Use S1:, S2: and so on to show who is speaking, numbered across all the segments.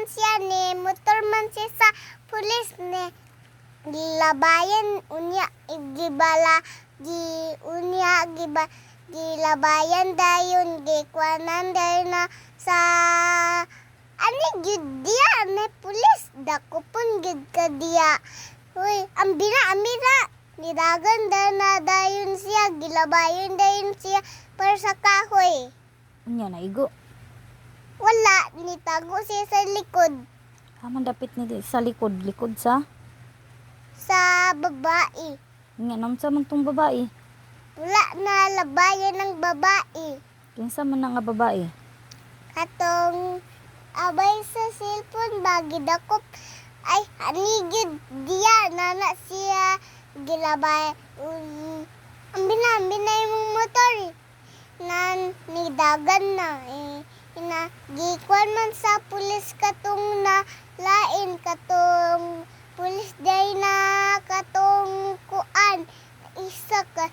S1: siya ni motor man siya sa pulis ni gilabayan unya gibala gilabayan dayon gikwanan dayon na sa ani gyud diya ni pulis dako pun gyud ka diya. Hoy, ambira amira nidagan na dayon siya gilabayan dayon siya para sa kahoy.
S2: Unya na igo.
S1: Wala, nitago siya sa likod.
S2: Haman dapit ni sa likod sa
S1: Sa babae.
S2: unya nam sa man tong babae.
S1: Wala na labayan ng babae.
S2: Kinsa man na nga babae?
S1: Katong abay sa cellphone bagi dakop. Ay, anigid diya nana siya gilabay. Ambina yung motor. Nan nidagan na gikuan man sa pulis katong na lain katong pulis day na katong kuan isa ka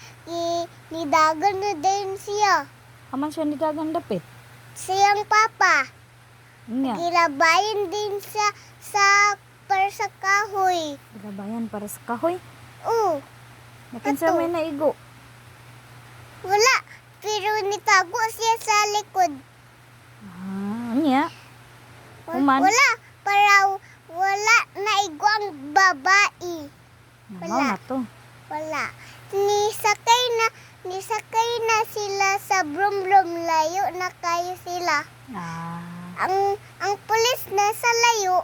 S1: nidagan na din siya
S2: Haman siya nidagan dapit.
S1: siyang papa
S2: Unya.
S1: gilabayan din siya sa para sa kahoy.
S2: Gilabayan para sa kahoy.
S1: Ato.
S2: Nakinsa may naigo.
S1: Wala, pero nitago siya sa likod.
S2: Unya. Human.
S1: Wala, para wala naigo ang babae.
S2: Namaw na to.
S1: Wala. Nisakay na sila sa brum-brum, layo na kayo sila.
S2: Ah.
S1: Ang pulis na sa layo,